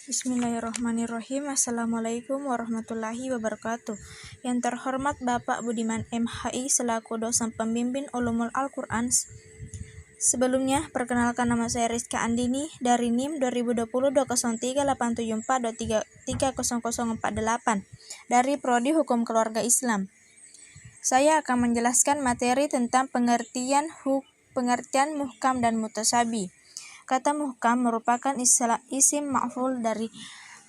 Bismillahirrahmanirrahim. Assalamualaikum warahmatullahi wabarakatuh. Yang terhormat Bapak Budiman MHI selaku dosen pembimbing Ulumul Al-Quran. Sebelumnya, perkenalkan nama saya Rizka Andini dari NIM 2020-203-874-30048 dari Prodi Hukum Keluarga Islam. Saya akan menjelaskan materi tentang pengertian muhkam dan mutasyabi. Kata muhkam merupakan isim ma'ful dari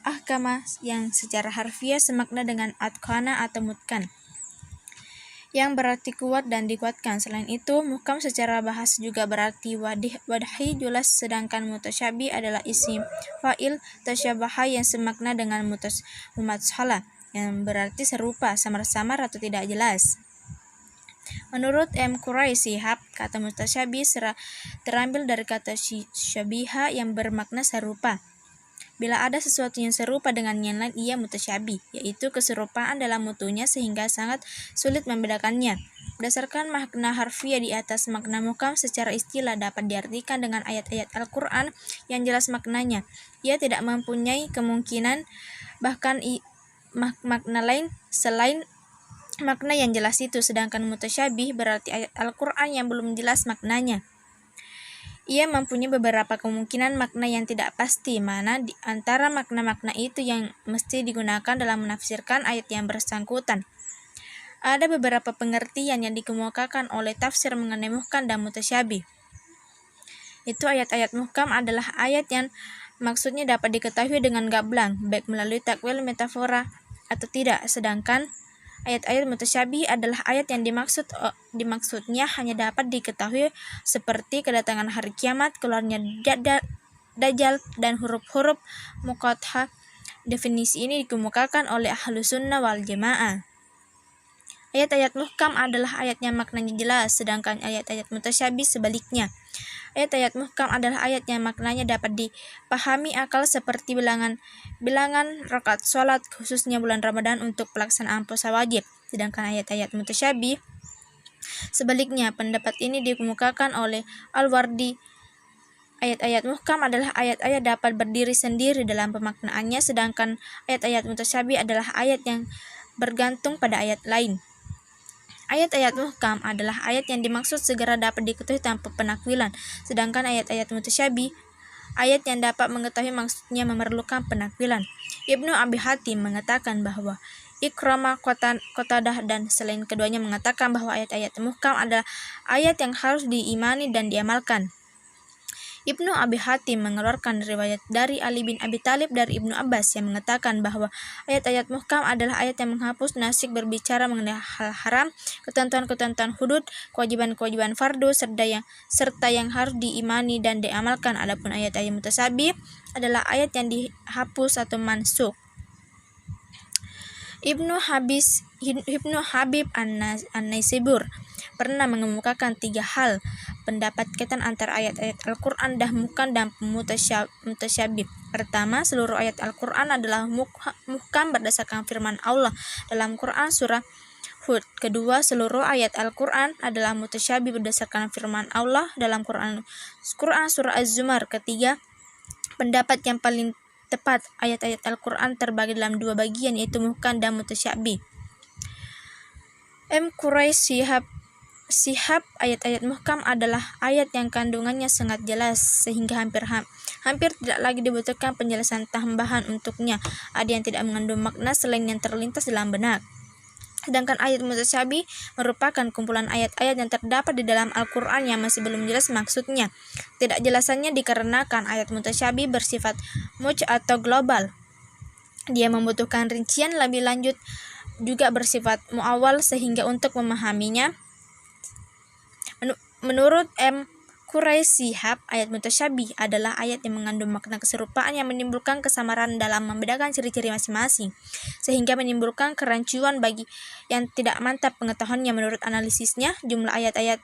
ahkama yang secara harfiah semakna dengan atqana atau mutkan, yang berarti kuat dan dikuatkan. Selain itu, muhkam secara bahasa juga berarti wadhi jelas, sedangkan mutasyabi adalah isim fa'il tasyabaha yang semakna dengan mumatshala, yang berarti serupa, samar-samar atau tidak jelas. Menurut M. Quraisy Shihab, kata mutasyabi terambil dari kata syabiha yang bermakna serupa. Bila ada sesuatu yang serupa dengan yang lain, ia mutasyabi, yaitu keserupaan dalam mutunya sehingga sangat sulit membedakannya. Berdasarkan makna harfiah di atas, makna muhkam secara istilah dapat diartikan dengan ayat-ayat Al-Quran yang jelas maknanya. Ia tidak mempunyai kemungkinan bahkan makna lain selain makna yang jelas itu, sedangkan mutasyabih berarti ayat Al-Quran yang belum jelas maknanya. Ia mempunyai beberapa kemungkinan makna yang tidak pasti, mana di antara makna-makna itu yang mesti digunakan dalam menafsirkan ayat yang bersangkutan. Ada beberapa pengertian yang dikemukakan oleh tafsir mengenai muhkam dan mutasyabih. Itu ayat-ayat muhkam adalah ayat yang maksudnya dapat diketahui dengan gamblang, baik melalui takwil metafora atau tidak, sedangkan ayat-ayat mutasyabih adalah ayat yang dimaksudnya hanya dapat diketahui seperti kedatangan hari kiamat, keluarnya dajjal, dan huruf-huruf muqatta'ah. Definisi ini dikemukakan oleh Ahlus Sunnah wal Jamaah. Ayat-ayat muhkam adalah ayat yang maknanya jelas, sedangkan ayat-ayat mutasyabih sebaliknya. Ayat-ayat muhkam adalah ayat yang maknanya dapat dipahami akal seperti bilangan rakaat sholat, khususnya bulan Ramadan untuk pelaksanaan puasa wajib. Sedangkan ayat-ayat mutasyabih sebaliknya. Pendapat ini dikemukakan oleh Al-Wardi. Ayat-ayat muhkam adalah ayat-ayat dapat berdiri sendiri dalam pemaknaannya, sedangkan ayat-ayat mutasyabih adalah ayat yang bergantung pada ayat lain. Ayat-ayat muhkam adalah ayat yang dimaksud segera dapat diketahui tanpa penakwilan, sedangkan ayat-ayat mutasyabih ayat yang dapat mengetahui maksudnya memerlukan penakwilan. Ibnu Abi Hatim mengatakan bahwa Ikramah, Qatadah, dan selain keduanya mengatakan bahwa ayat-ayat muhkam adalah ayat yang harus diimani dan diamalkan. Ibnu Abi Hatim mengeluarkan riwayat dari Ali bin Abi Thalib dari Ibnu Abbas yang mengatakan bahwa ayat-ayat muhkam adalah ayat yang menghapus nasik berbicara mengenai hal haram, ketentuan-ketentuan hudud, kewajiban-kewajiban fardu, serta yang harus diimani dan diamalkan. Adapun ayat-ayat mutasyabih adalah ayat yang dihapus atau mansukh. Ibnu Habib An-Naisabur pernah mengemukakan 3 hal pendapat kaitan antara ayat-ayat Al-Quran dan muhkam dan mutasyabih. Pertama, seluruh ayat Al-Quran adalah muhkam berdasarkan firman Allah dalam Quran surah Hud. Kedua, seluruh ayat Al-Quran adalah mutasyabih berdasarkan firman Allah dalam Quran surah Az-Zumar. Ketiga, pendapat yang paling tepat, ayat-ayat Al-Quran terbagi dalam 2 bagian, yaitu muhkam dan mutasyabih. M. Quraisy Shihab, ayat-ayat muhkam adalah ayat yang kandungannya sangat jelas sehingga hampir tidak lagi dibutuhkan penjelasan tambahan untuknya. Ada yang tidak mengandung makna selain yang terlintas dalam benak. Sedangkan ayat mutasyabih merupakan kumpulan ayat-ayat yang terdapat di dalam Al-Quran yang masih belum jelas maksudnya. Tidak jelasannya dikarenakan ayat mutasyabih bersifat atau global. Dia membutuhkan rincian lebih lanjut, juga bersifat muawwal, sehingga untuk memahaminya, menurut M. Quraisy Shihab, ayat mutasyabih adalah ayat yang mengandung makna keserupaan yang menimbulkan kesamaran dalam membedakan ciri-ciri masing-masing, sehingga menimbulkan kerancuan bagi yang tidak mantap pengetahuannya. Menurut analisisnya, jumlah ayat-ayat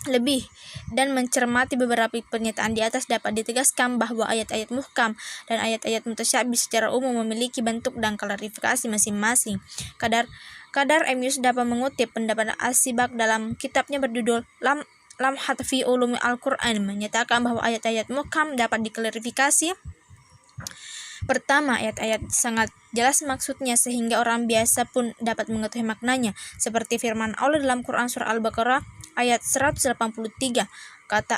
lebih dan mencermati beberapa pernyataan di atas, dapat ditegaskan bahwa ayat-ayat muhkam dan ayat-ayat mutasyabih secara umum memiliki bentuk dan klarifikasi masing-masing. Kadar M. Yus dapat mengutip pendapat As-Sibak dalam kitabnya berjudul Lamhat fi Ulumi Al-Quran, menyatakan bahwa ayat-ayat muhkam dapat diklarifikasi Pertama, ayat-ayat sangat jelas maksudnya sehingga orang biasa pun dapat mengetahui maknanya, seperti firman Allah dalam Quran surah Al-Baqarah ayat 183. Kata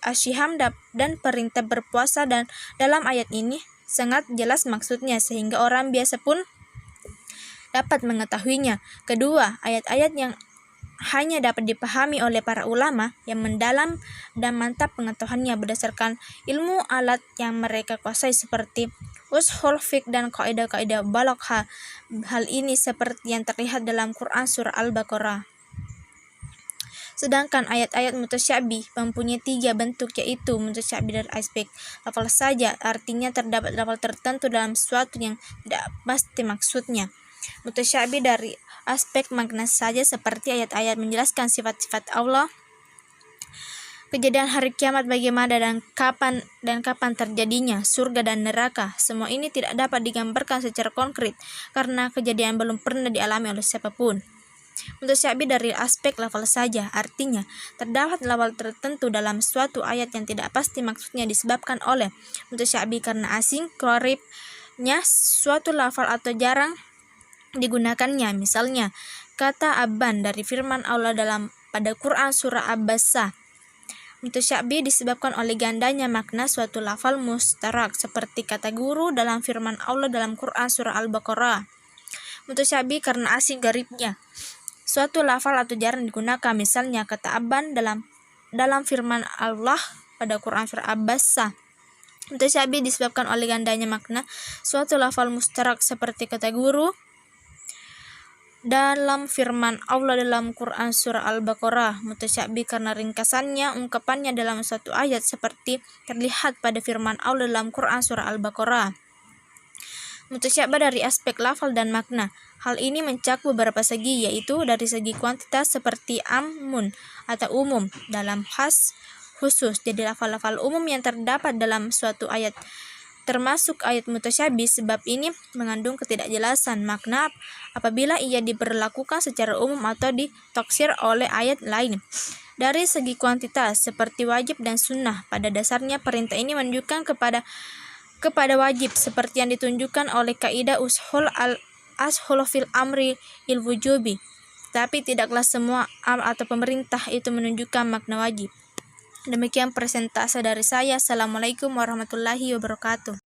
Asyiham dan perintah berpuasa dan dalam ayat ini sangat jelas maksudnya sehingga orang biasa pun dapat mengetahuinya. Kedua, ayat-ayat yang hanya dapat dipahami oleh para ulama yang mendalam dan mantap pengetahuannya berdasarkan ilmu alat yang mereka kuasai seperti ushul fiqh dan kaidah-kaidah balaghah. Hal ini seperti yang terlihat dalam Quran surah Al-Baqarah. Sedangkan ayat-ayat mutasyabih mempunyai 3 bentuk, yaitu mutasyabih dari aspek lafal saja, artinya terdapat lafal tertentu dalam sesuatu yang tidak pasti maksudnya. Mutasyabih dari aspek makna saja, seperti ayat-ayat menjelaskan sifat-sifat Allah, kejadian hari kiamat bagaimana dan kapan terjadinya, surga dan neraka. Semua ini tidak dapat digambarkan secara konkret karena kejadian belum pernah dialami oleh siapapun. Mutasyabih dari aspek lafal saja, artinya terdapat lafal tertentu dalam suatu ayat yang tidak pasti maksudnya disebabkan oleh mutasyabih karena asing qaribnya suatu lafal atau jarang digunakannya. Misalnya kata aban dari firman Allah pada Quran surah Abasa. Mutasyabih disebabkan oleh gandanya makna suatu lafal mustarak, seperti kata guru dalam firman Allah dalam Quran surah Al-Baqarah. Mutasyabih karena asing garibnya suatu lafal atau jarang digunakan. Misalnya kata aban dalam firman Allah pada Quran surah Abasa. Mutasyabih disebabkan oleh gandanya makna suatu lafal mustarak, seperti kata guru dalam firman Allah dalam Quran surah Al-Baqarah. Mutasyabih karena ringkasannya ungkapannya dalam satu ayat, seperti terlihat pada firman Allah dalam Quran surah Al-Baqarah. Mutasyabih dari aspek lafal dan makna. Hal ini mencakup beberapa segi, yaitu dari segi kuantitas seperti amun atau umum, dalam khas khusus. Jadi lafal-lafal umum yang terdapat dalam suatu ayat termasuk ayat mutasyabih, sebab ini mengandung ketidakjelasan makna apabila ia diberlakukan secara umum atau ditaksir oleh ayat lain. Dari segi kuantitas seperti wajib dan sunnah, pada dasarnya perintah ini menunjukkan kepada wajib, seperti yang ditunjukkan oleh kaidah ashul fil amri il wujubi. Tapi tidaklah semua atau pemerintah itu menunjukkan makna wajib. Demikian presentase dari saya. Assalamualaikum warahmatullahi wabarakatuh.